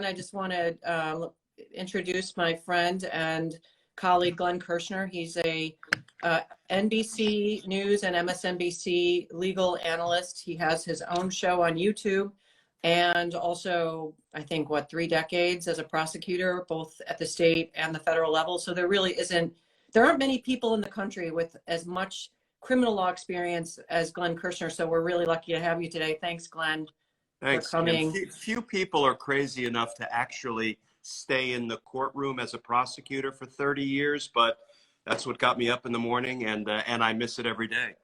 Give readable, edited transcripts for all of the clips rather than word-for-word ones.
I just want to introduce my friend and colleague, Glenn Kirschner. He's a NBC News and MSNBC legal analyst. He has his own show on YouTube and also, I think, 3 decades as a prosecutor, both at the state and the federal level. So there aren't many people in the country with as much criminal law experience as Glenn Kirschner. So we're really lucky to have you today. Thanks, Glenn. Thanks, Kim. Few people are crazy enough to actually stay in the courtroom as a prosecutor for 30 years, but that's what got me up in the morning, and I miss it every day.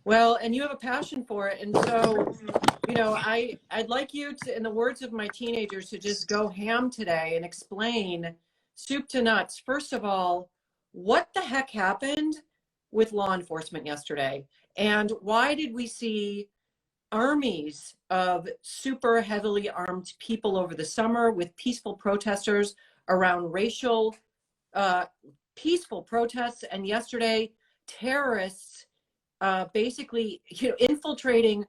Well, and you have a passion for it. And so, I'd like you to, in the words of my teenagers, to just go ham today and explain soup to nuts. First of all, what the heck happened with law enforcement yesterday? And why did we see armies of super heavily armed people over the summer with peaceful protesters around racial peaceful protests, and yesterday terrorists basically infiltrating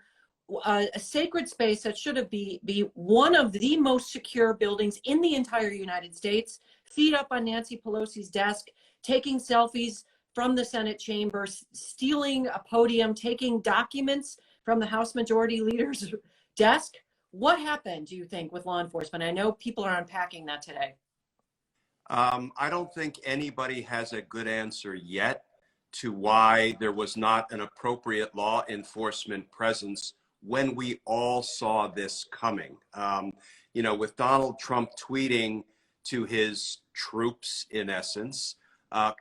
a sacred space that should be one of the most secure buildings in the entire United States, feet up on Nancy Pelosi's desk, taking selfies from the Senate chamber, stealing a podium, taking documents from the House Majority Leader's desk. What happened, do you think, with law enforcement? I know people are unpacking that today. I don't think anybody has a good answer yet to why there was not an appropriate law enforcement presence when we all saw this coming. With Donald Trump tweeting to his troops, in essence,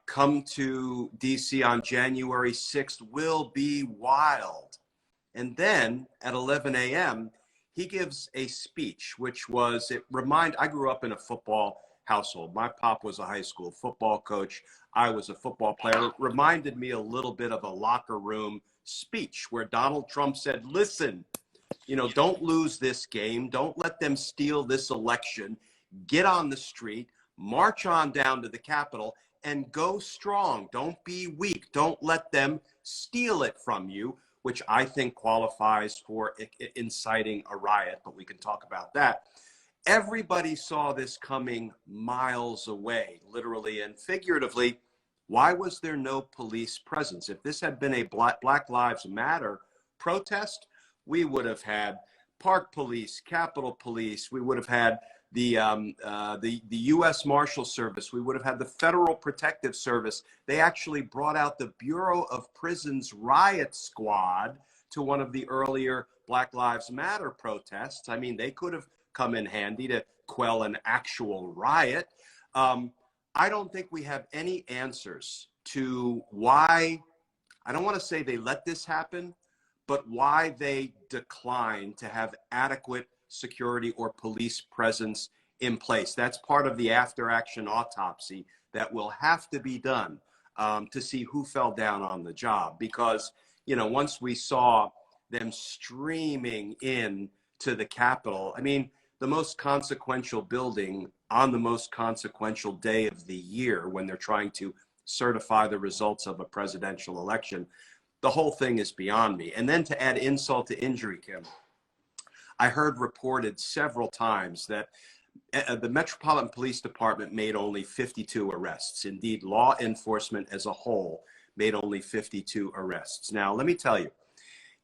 come to DC on January 6th will be wild. And then at 11 a.m., he gives a speech, which was, I grew up in a football household. My pop was a high school football coach. I was a football player. It reminded me a little bit of a locker room speech where Donald Trump said, listen, don't lose this game. Don't let them steal this election. Get on the street, march on down to the Capitol, and go strong. Don't be weak. Don't let them steal it from you, which I think qualifies for inciting a riot, but we can talk about that. Everybody saw this coming miles away, literally and figuratively. Why was there no police presence? If this had been a Black Lives Matter protest, we would have had Park Police, Capitol Police. We would have had the U.S. Marshal Service. We would have had the Federal Protective Service. They actually brought out the Bureau of Prisons riot squad to one of the earlier Black Lives Matter protests. I mean, they could have come in handy to quell an actual riot. I don't think we have any answers to why, I don't want to say they let this happen, but why they declined to have adequate security or police presence in place. That's part of the after-action autopsy that will have to be done to see who fell down on the job. Because, once we saw them streaming in to the Capitol, I mean, the most consequential building on the most consequential day of the year when they're trying to certify the results of a presidential election, the whole thing is beyond me. And then to add insult to injury, Kim, I heard reported several times that the Metropolitan Police Department made only 52 arrests. Indeed, law enforcement as a whole made only 52 arrests. Now, let me tell you,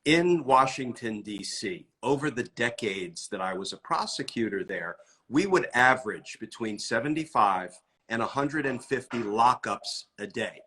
in Washington, D.C., over the decades that I was a prosecutor there, we would average between 75 and 150 lockups a day.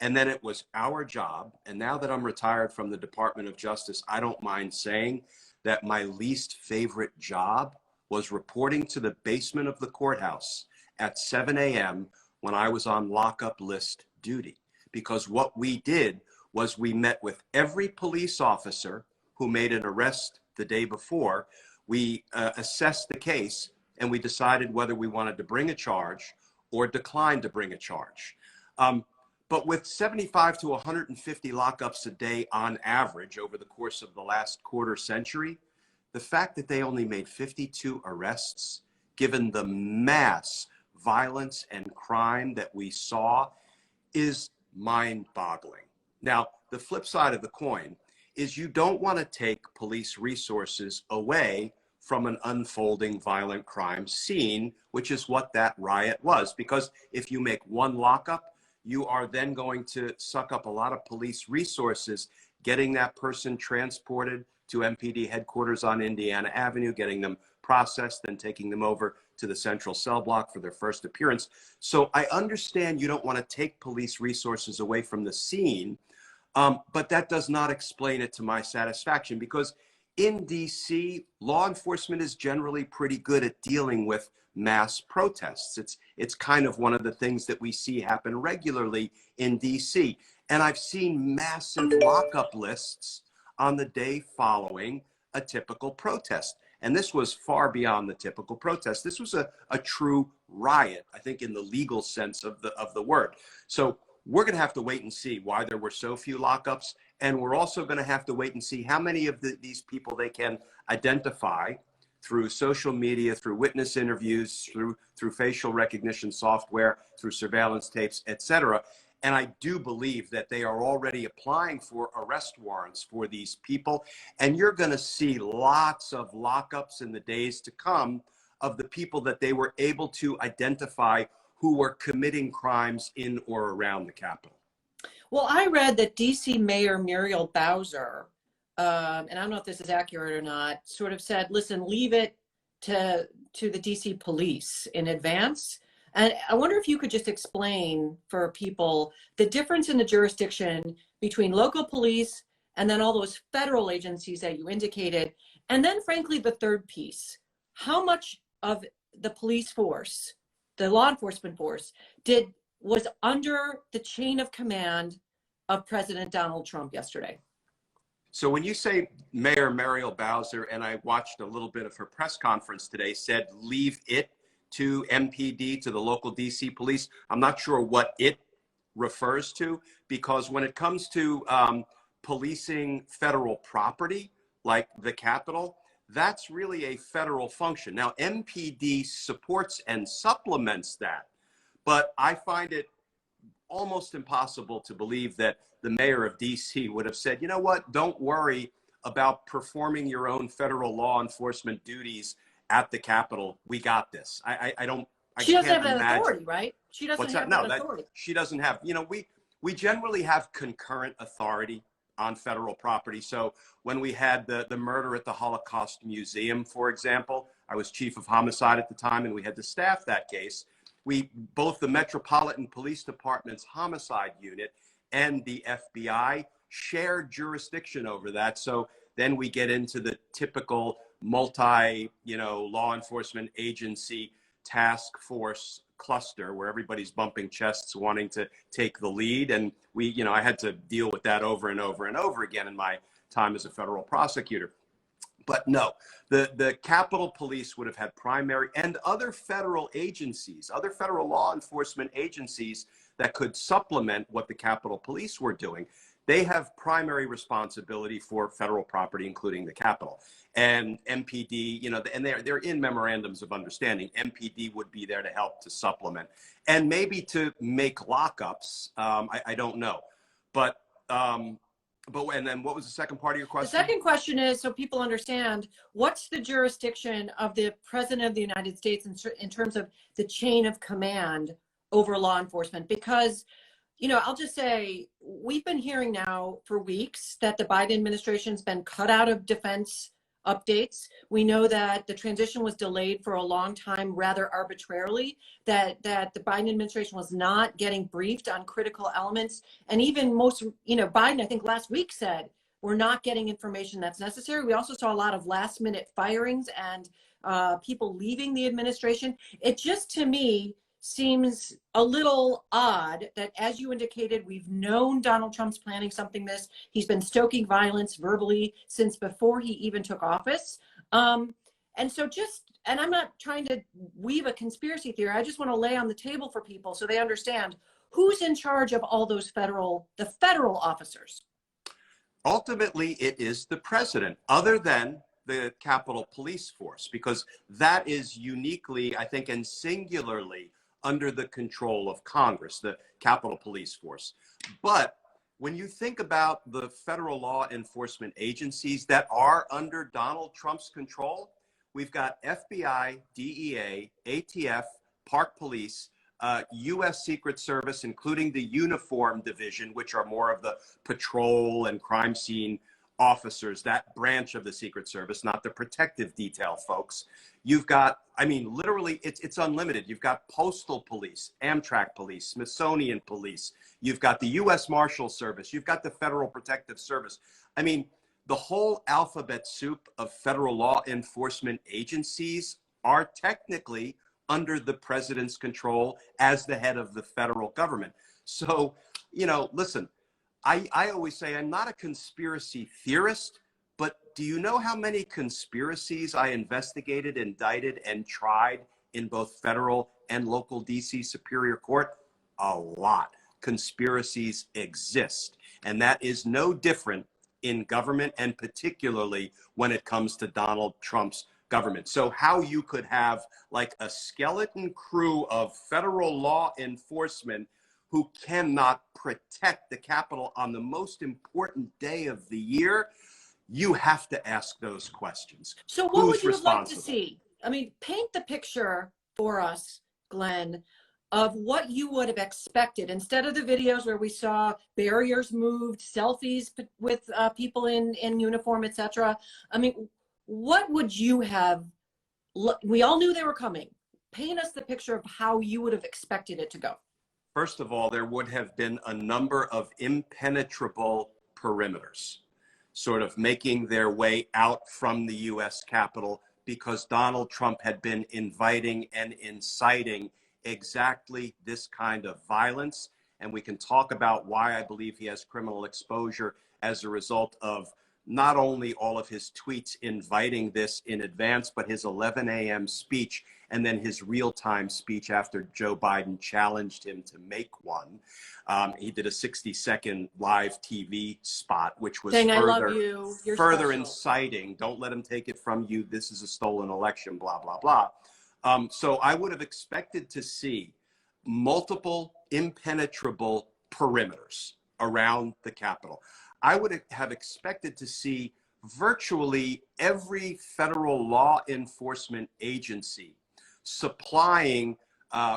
And then it was our job, and now that I'm retired from the Department of Justice, I don't mind saying that my least favorite job was reporting to the basement of the courthouse at 7 a.m. when I was on lockup list duty. Because what we did was we met with every police officer who made an arrest the day before. We assessed the case, and we decided whether we wanted to bring a charge or decline to bring a charge. But with 75 to 150 lockups a day on average over the course of the last quarter century, the fact that they only made 52 arrests, given the mass violence and crime that we saw, is mind-boggling. Now, the flip side of the coin is you don't want to take police resources away from an unfolding violent crime scene, which is what that riot was. Because if you make one lockup, you are then going to suck up a lot of police resources, getting that person transported to MPD headquarters on Indiana Avenue, getting them processed, then taking them over to the central cell block for their first appearance. So I understand you don't want to take police resources away from the scene, but that does not explain it to my satisfaction, because in DC, law enforcement is generally pretty good at dealing with mass protests. It's kind of one of the things that we see happen regularly in DC. And I've seen massive lockup lists on the day following a typical protest. And this was far beyond the typical protest. This was a true riot, I think, in the legal sense of the word. So we're going to have to wait and see why there were so few lockups. And we're also going to have to wait and see how many of these people they can identify through social media, through witness interviews, through facial recognition software, through surveillance tapes, et cetera. And I do believe that they are already applying for arrest warrants for these people. And you're going to see lots of lockups in the days to come of the people that they were able to identify who were committing crimes in or around the Capitol. Well, I read that DC Mayor Muriel Bowser, and I don't know if this is accurate or not, sort of said, listen, leave it to the DC police in advance. And I wonder if you could just explain for people the difference in the jurisdiction between local police and then all those federal agencies that you indicated. And then, frankly, the third piece, how much of the police force, the law enforcement force, was under the chain of command of President Donald Trump yesterday? So when you say Mayor Muriel Bowser, and I watched a little bit of her press conference today, said leave it to MPD, to the local DC police, I'm not sure what it refers to, because when it comes to policing federal property, like the Capitol, that's really a federal function. Now, MPD supports and supplements that, but I find it almost impossible to believe that the mayor of DC would have said, you know what, don't worry about performing your own federal law enforcement duties at the Capitol. We got this. She doesn't have that authority, right? She doesn't have that authority. She doesn't have, we generally have concurrent authority on federal property. So when we had the murder at the Holocaust Museum, for example, I was chief of homicide at the time, and we had to staff that case. Both the Metropolitan Police Department's homicide unit and the FBI shared jurisdiction over that. So then we get into the typical law enforcement agency task force cluster where everybody's bumping chests wanting to take the lead. And I had to deal with that over and over and over again in my time as a federal prosecutor. But no, the Capitol Police would have had primary, and other federal agencies, other federal law enforcement agencies that could supplement what the Capitol Police were doing. They have primary responsibility for federal property, including the Capitol. And MPD, and they're in memorandums of understanding. MPD would be there to help, to supplement, and maybe to make lockups. I don't know, but and then what was the second part of your question? The second question is, so people understand, what's the jurisdiction of the President of the United States in terms of the chain of command over law enforcement? Because, I'll just say, we've been hearing now for weeks that the Biden administration's been cut out of defense updates. We know that the transition was delayed for a long time, rather arbitrarily, that the Biden administration was not getting briefed on critical elements. And even Biden, I think last week, said, we're not getting information that's necessary. We also saw a lot of last minute firings and people leaving the administration. It just, to me, seems a little odd that, as you indicated, we've known Donald Trump's planning something this. He's been stoking violence verbally since before he even took office. And I'm not trying to weave a conspiracy theory. I just want to lay on the table for people so they understand who's in charge of all those federal officers. Ultimately, it is the president, other than the Capitol Police Force, because that is uniquely, I think, and singularly under the control of Congress, the Capitol Police Force. But when you think about the federal law enforcement agencies that are under Donald Trump's control, we've got FBI, DEA, ATF, Park Police, U.S. Secret Service, including the uniform division, which are more of the patrol and crime scene officers, that branch of the Secret Service, not the protective detail folks. You've got, I mean, literally, it's unlimited. You've got Postal Police, Amtrak Police, Smithsonian Police. You've got the U.S. Marshal Service. You've got the Federal Protective Service. I mean, the whole alphabet soup of federal law enforcement agencies are technically under the president's control as the head of the federal government. So, you know, listen, I always say I'm not a conspiracy theorist, but do you know how many conspiracies I investigated, indicted, and tried in both federal and local DC Superior Court? A lot. Conspiracies exist. And that is no different in government, and particularly when it comes to Donald Trump's government. So how you could have like a skeleton crew of federal law enforcement who cannot protect the Capitol on the most important day of the year, you have to ask those questions. So what would you like to see? I mean, paint the picture for us, Glenn, of what you would have expected instead of the videos where we saw barriers moved, selfies with people in uniform, etc. I mean, what would you have? We all knew they were coming. Paint us the picture of how you would have expected it to go. First of all, there would have been a number of impenetrable perimeters, sort of making their way out from the U.S. Capitol, because Donald Trump had been inviting and inciting exactly this kind of violence. And we can talk about why I believe he has criminal exposure as a result of not only all of his tweets inviting this in advance, but his 11 a.m. speech and then his real-time speech after Joe Biden challenged him to make one. He did a 60-second live TV spot, which was saying, "I love you. You're further special." Inciting. Don't let him take it from you. This is a stolen election, blah, blah, blah. So I would have expected to see multiple impenetrable perimeters around the Capitol. I would have expected to see virtually every federal law enforcement agency supplying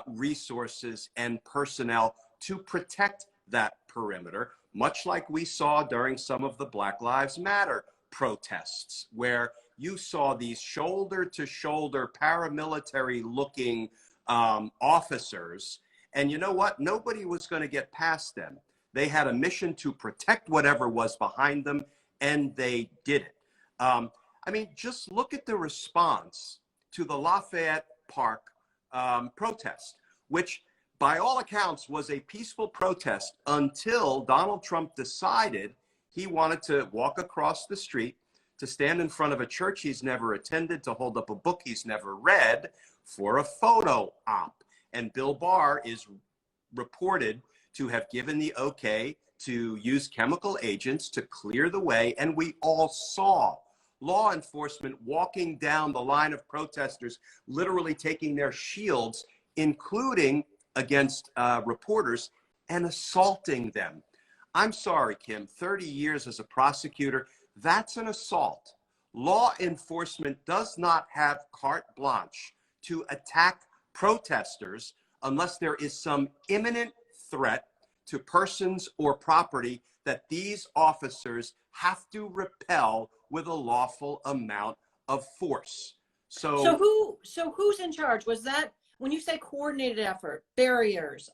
resources and personnel to protect that perimeter, much like we saw during some of the Black Lives Matter protests, where you saw these shoulder-to-shoulder paramilitary-looking officers. And you know what? Nobody was going to get past them. They had a mission to protect whatever was behind them, and they did it. I mean, just look at the response to the Lafayette Park protest, which by all accounts was a peaceful protest until Donald Trump decided he wanted to walk across the street, to stand in front of a church he's never attended, to hold up a book he's never read for a photo op. And Bill Barr is reported to have given the okay to use chemical agents to clear the way. And we all saw law enforcement walking down the line of protesters, literally taking their shields, including against reporters, and assaulting them. I'm sorry, Kim, 30 years as a prosecutor, that's an assault. Law enforcement does not have carte blanche to attack protesters unless there is some imminent threat to persons or property that these officers have to repel with a lawful amount of force. So who's in charge? Was that, when you say coordinated effort, barriers,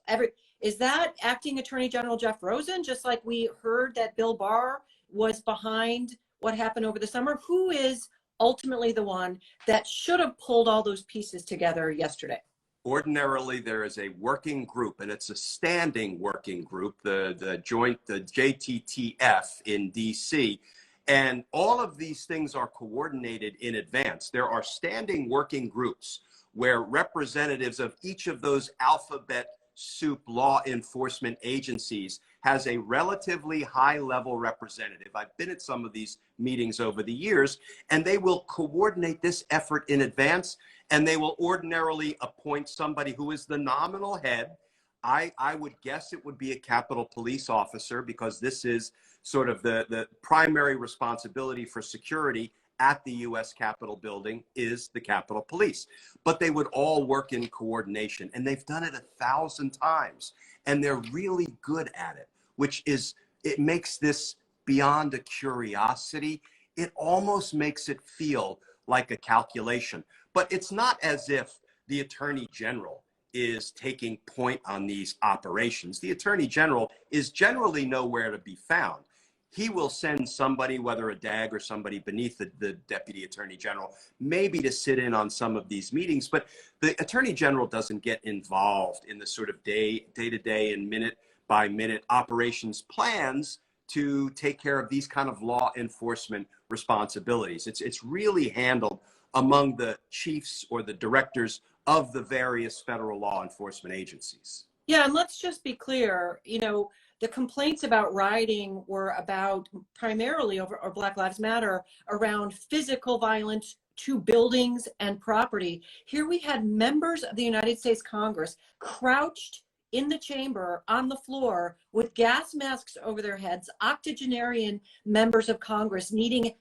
is that Acting Attorney General Jeff Rosen, just like we heard that Bill Barr was behind what happened over the summer? Who is ultimately the one that should have pulled all those pieces together yesterday? Ordinarily, there is a working group, and it's a standing working group, the JTTF in DC. And all of these things are coordinated in advance. There are standing working groups where representatives of each of those alphabet soup law enforcement agencies has a relatively high level representative. I've been at some of these meetings over the years, and they will coordinate this effort in advance, and they will ordinarily appoint somebody who is the nominal head. I would guess it would be a Capitol Police officer, because this is sort of the primary responsibility for security at the U.S. Capitol building is the Capitol Police. But they would all work in coordination, and they've done it 1,000 times, and they're really good at it, which is, it makes this beyond a curiosity. It almost makes it feel like a calculation. But it's not as if the Attorney General is taking point on these operations. The Attorney General is generally nowhere to be found. He will send somebody, whether a DAG or somebody beneath the Deputy Attorney General, maybe to sit in on some of these meetings, but the Attorney General doesn't get involved in the sort of day-to-day and minute-by-minute operations plans to take care of these kind of law enforcement responsibilities. It's really handled among the chiefs or the directors of the various federal law enforcement agencies. Yeah, and let's just be clear, you know, the complaints about rioting were about primarily over Black Lives Matter around physical violence to buildings and property. Here we had members of the United States Congress crouched in the chamber on the floor with gas masks over their heads, octogenarian members of Congress needing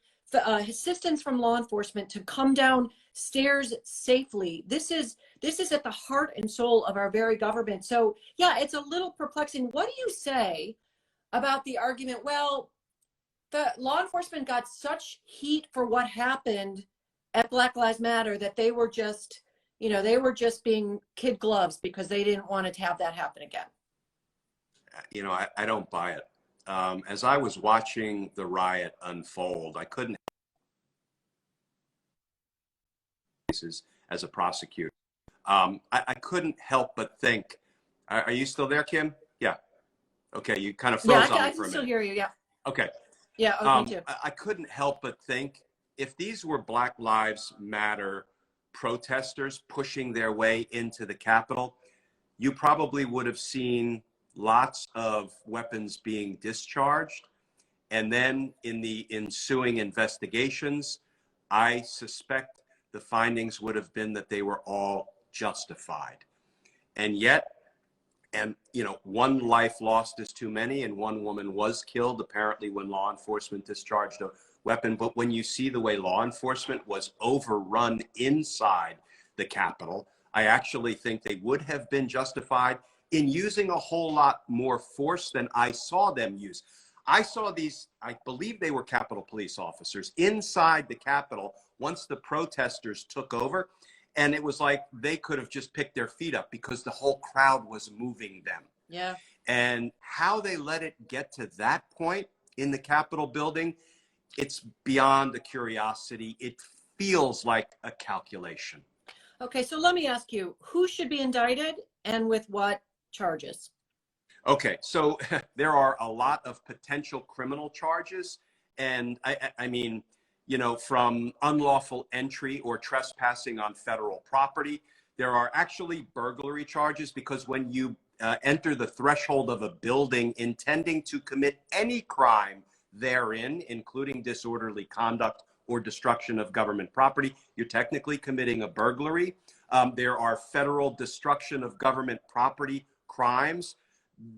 assistance from law enforcement to come down stairs safely. This is at the heart and soul of our very government. So yeah, it's a little perplexing. What do you say about the argument, well, the law enforcement got such heat for what happened at Black Lives Matter that they were just, you know, they were just being kid gloves because they didn't want to have that happen again? You know, I don't buy it. As I was watching the riot unfold, I couldn't as a prosecutor. I couldn't help but think, are you still there, Kim? Yeah. Okay, you kind of froze on me for a minute. I can still hear you, yeah. Okay. Yeah, me too. I couldn't help but think, if these were Black Lives Matter protesters pushing their way into the Capitol, you probably would have seen lots of weapons being discharged. And then in the ensuing investigations, I suspect the findings would have been that they were all justified. And yet, and you know, one life lost is too many, and one woman was killed apparently when law enforcement discharged a weapon. But when you see the way law enforcement was overrun inside the Capitol, I actually think they would have been justified in using a whole lot more force than I saw them use. I saw these, I believe they were Capitol Police officers inside the Capitol once the protesters took over. And it was like they could have just picked their feet up because the whole crowd was moving them. Yeah. And how they let it get to that point in the Capitol building, it's beyond a curiosity. It feels like a calculation. Okay, so let me ask you, who should be indicted and with what charges? Okay, so there are a lot of potential criminal charges. And I mean, you know, from unlawful entry or trespassing on federal property, there are actually burglary charges, because when you enter the threshold of a building intending to commit any crime therein, including disorderly conduct or destruction of government property, you're technically committing a burglary. There are federal destruction of government property crimes.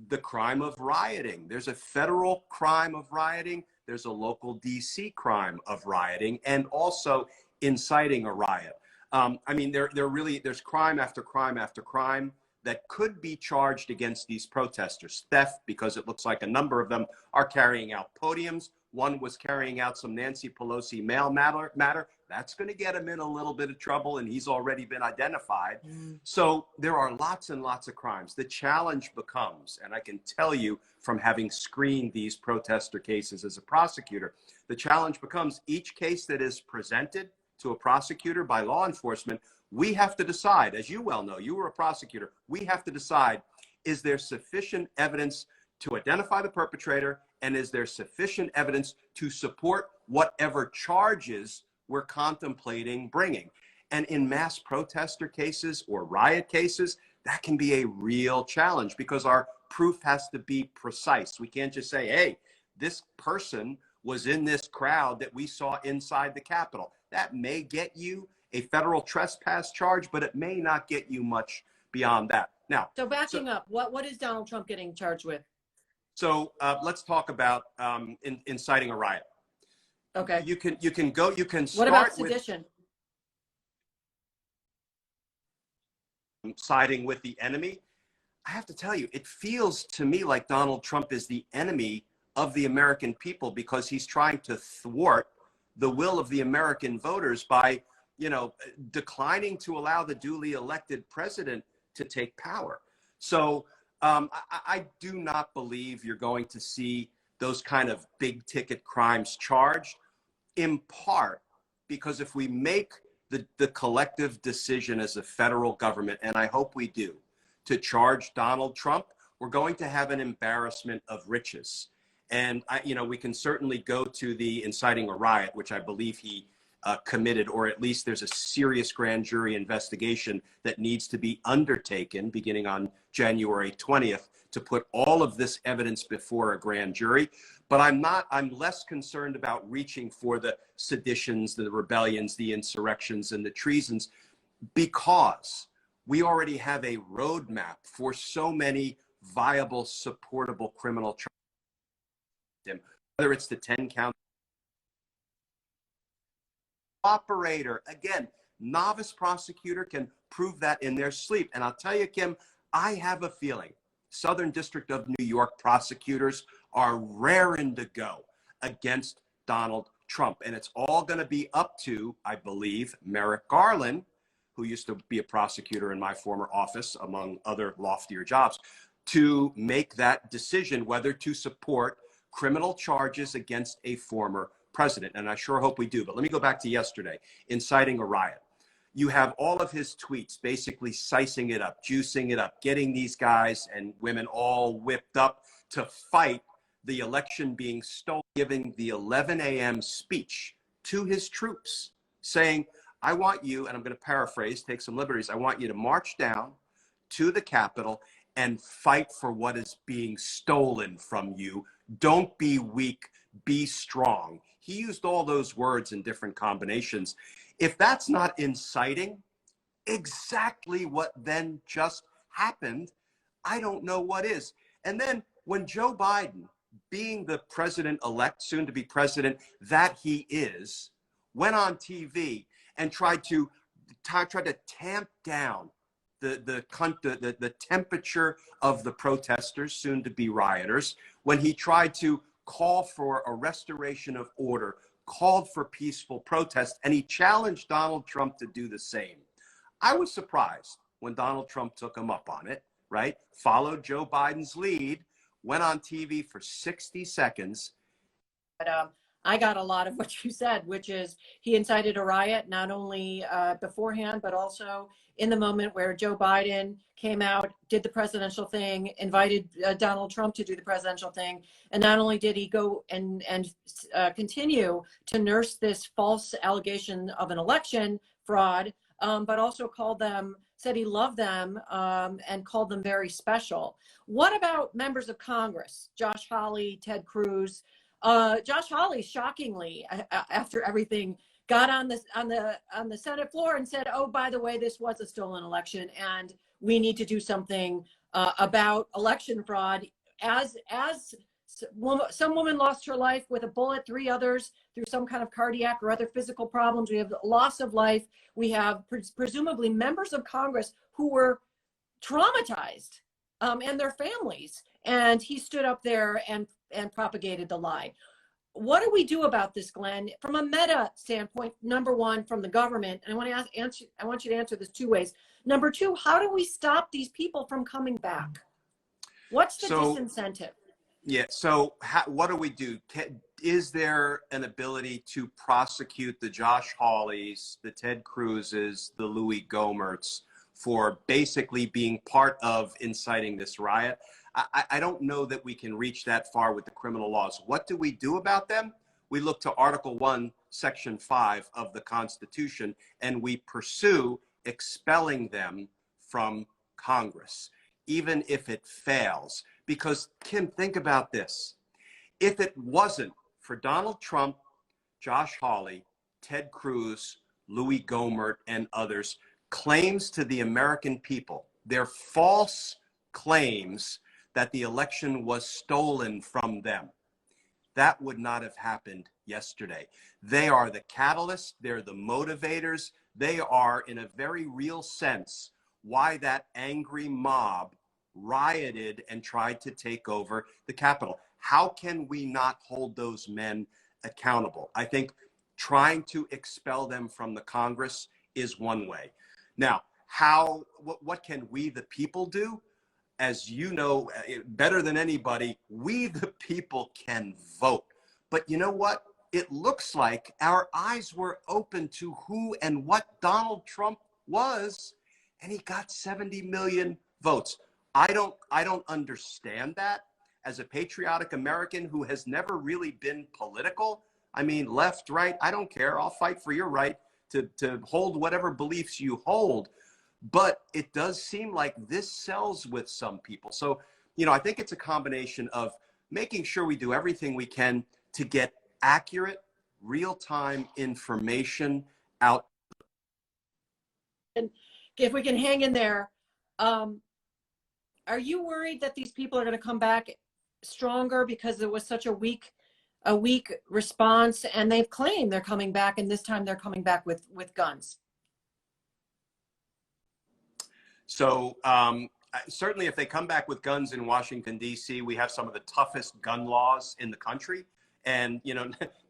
The crime of rioting. There's a federal crime of rioting. There's a local DC crime of rioting, and also inciting a riot. I mean, there's crime after crime after crime that could be charged against these protesters. Theft, because it looks like a number of them are carrying out podiums. One was carrying out some Nancy Pelosi mail matter. That's going to get him in a little bit of trouble, and he's already been identified. So there are lots and lots of crimes. The challenge becomes, and I can tell you from having screened these protester cases as a prosecutor, the challenge becomes each case that is presented to a prosecutor by law enforcement, we have to decide, as you well know, you were a prosecutor, we have to decide, is there sufficient evidence to identify the perpetrator, and is there sufficient evidence to support whatever charges we're contemplating bringing? And in mass protester cases or riot cases, that can be a real challenge, because our proof has to be precise. We can't just say, hey, this person was in this crowd that we saw inside the Capitol. That may get you a federal trespass charge, but it may not get you much beyond that. Now, so backing up, what is Donald Trump getting charged with? So let's talk about inciting a riot. Okay. You can What about start with sedition? siding with the enemy. I have to tell you, it feels to me like Donald Trump is the enemy of the American people because he's trying to thwart the will of the American voters by, declining to allow the duly elected president to take power. So I do not believe you're going to see those kind of big ticket crimes charged, in part because if we make the collective decision as a federal government, and I hope we do, to charge Donald Trump, we're going to have an embarrassment of riches. And, we can certainly go to the inciting a riot, which I believe he committed, or at least there's a serious grand jury investigation that needs to be undertaken beginning on January 20th to put all of this evidence before a grand jury. But I'm less concerned about reaching for the seditions, the rebellions, the insurrections, and the treasons, because we already have a roadmap for so many viable, supportable criminal charges, whether it's the 10 count operator. Again, novice prosecutor can prove that in their sleep. And I'll tell you, Kim, I have a feeling Southern District of New York prosecutors are raring to go against Donald Trump. And it's all going to be up to, I believe, Merrick Garland, who used to be a prosecutor in my former office, among other loftier jobs, to make that decision whether to support criminal charges against a former president. And I sure hope we do. But let me go back to yesterday, inciting a riot. You have all of his tweets basically sicing it up, juicing it up, getting these guys and women all whipped up to fight the election being stolen, giving the 11 a.m. speech to his troops saying, I want you, and I'm going to paraphrase, take some liberties, I want you to march down to the Capitol and fight for what is being stolen from you. Don't be weak, be strong. He used all those words in different combinations. If that's not inciting exactly what then just happened, I don't know what is. And then when Joe Biden, being the president-elect, soon to be president that he is, went on TV and tried to tamp down the temperature of the protesters, soon to be rioters, when he tried to call for a restoration of order, called for peaceful protest, and he challenged Donald Trump to do the same. I was surprised when Donald Trump took him up on it, right? Followed Joe Biden's lead, went on TV for 60 seconds. But I got a lot of what you said, which is he incited a riot, not only beforehand, but also in the moment where Joe Biden came out, did the presidential thing, invited Donald Trump to do the presidential thing. And not only did he go and continue to nurse this false allegation of an election fraud, but also said he loved them and called them very special. What about members of Congress? Josh Hawley, Ted Cruz. Josh Hawley, shockingly, after everything, got on the Senate floor and said, "Oh, by the way, this was a stolen election, and we need to do something about election fraud." As some woman lost her life with a bullet, 3 others through some kind of cardiac or other physical problems. We have loss of life. We have presumably members of Congress who were traumatized, and their families. And he stood up there and propagated the lie. What do we do about this, Glenn, from a meta standpoint? Number one, from the government, and I want you to answer this 2 ways. Number 2, how do we stop these people from coming back? What's the disincentive? Yeah. So what do we do? Is there an ability to prosecute the Josh Hawleys, the Ted Cruzes, the Louis Gohmerts for basically being part of inciting this riot? I don't know that we can reach that far with the criminal laws. What do we do about them? We look to Article 1, Section 5 of the Constitution, and we pursue expelling them from Congress, even if it fails. Because, Kim, think about this. If it wasn't for Donald Trump, Josh Hawley, Ted Cruz, Louis Gohmert, and others' claims to the American people, their false claims that the election was stolen from them, that would not have happened yesterday. They are the catalyst. They're the motivators. They are, in a very real sense, why that angry mob rioted and tried to take over the Capitol. How can we not hold those men accountable? I think trying to expel them from the Congress is one way. Now, what can we, the people, do? As you know better than anybody, we, the people, can vote. But you know what? It looks like our eyes were open to who and what Donald Trump was, and he got 70 million votes. I don't understand that. As a patriotic American who has never really been political, I mean, left, right, I don't care. I'll fight for your right to hold whatever beliefs you hold. But it does seem like this sells with some people. So, I think it's a combination of making sure we do everything we can to get accurate, real-time information out. And if we can hang in there, are you worried that these people are going to come back stronger because there was such a weak response, and they've claimed they're coming back, and this time they're coming back with guns? So certainly if they come back with guns in Washington, D.C., we have some of the toughest gun laws in the country. And,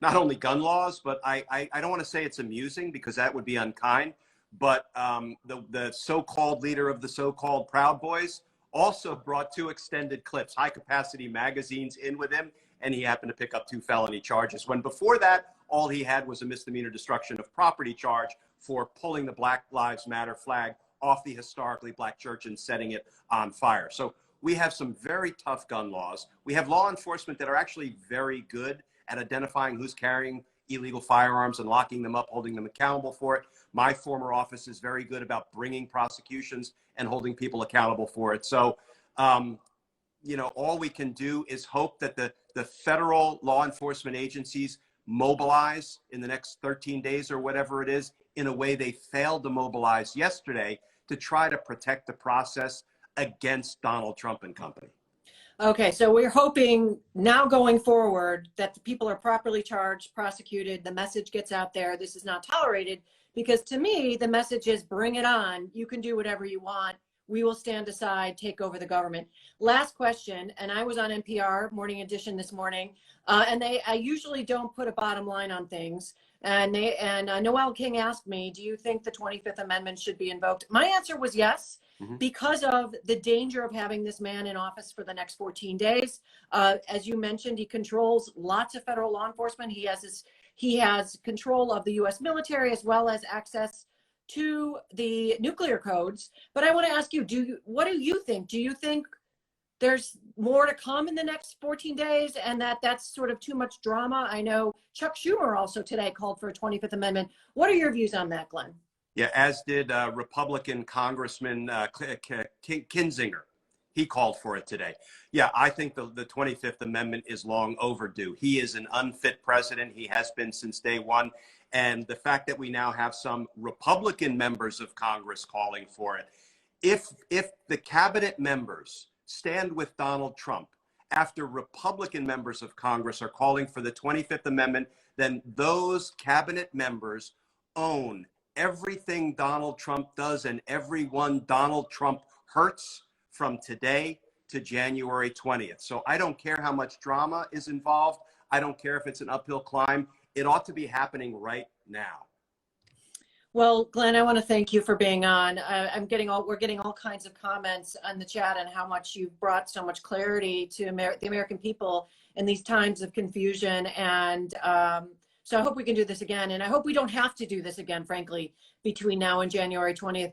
not only gun laws, but I don't want to say it's amusing because that would be unkind. But the so-called leader of the so-called Proud Boys also brought 2 extended clips, high-capacity magazines, in with him. And he happened to pick up 2 felony charges, when before that, all he had was a misdemeanor destruction of property charge for pulling the Black Lives Matter flag off the historically Black church and setting it on fire. So we have some very tough gun laws. We have law enforcement that are actually very good at identifying who's carrying illegal firearms and locking them up, holding them accountable for it. My former office is very good about bringing prosecutions and holding people accountable for it. So, all we can do is hope that the federal law enforcement agencies mobilize in the next 13 days or whatever it is, in a way they failed to mobilize yesterday, to try to protect the process against Donald Trump and company. Okay, so we're hoping now going forward that the people are properly charged, prosecuted, the message gets out there, this is not tolerated, because to me, the message is bring it on. You can do whatever you want. We will stand aside, take over the government. Last question, and I was on NPR Morning Edition this morning, and I usually don't put a bottom line on things. And Noel King asked me, do you think the 25th Amendment should be invoked? My answer was yes, because of the danger of having this man in office for the next 14 days. As you mentioned, he controls lots of federal law enforcement. He has control of the U.S. military, as well as access to the nuclear codes. But I want to ask you, what do you think? Do you think there's more to come in the next 14 days, and that's sort of too much drama? I know Chuck Schumer also today called for a 25th Amendment. What are your views on that, Glenn? Yeah, as did Republican Congressman Kinzinger. He called for it today. Yeah, I think the 25th Amendment is long overdue. He is an unfit president. He has been since day one. And the fact that we now have some Republican members of Congress calling for it, if the cabinet members stand with Donald Trump after Republican members of Congress are calling for the 25th Amendment, then those cabinet members own everything Donald Trump does and everyone Donald Trump hurts from today to January 20th. So I don't care how much drama is involved. I don't care if it's an uphill climb. It ought to be happening right now. Well, Glenn, I want to thank you for being on. We're getting all kinds of comments on the chat on how much you've brought so much clarity to the American people in these times of confusion. And so I hope we can do this again. And I hope we don't have to do this again, frankly, between now and January 20th.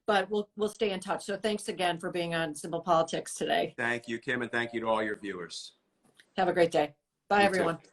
But we'll stay in touch. So thanks again for being on Simple Politics today. Thank you, Kim, and thank you to all your viewers. Have a great day. Bye, You everyone. too.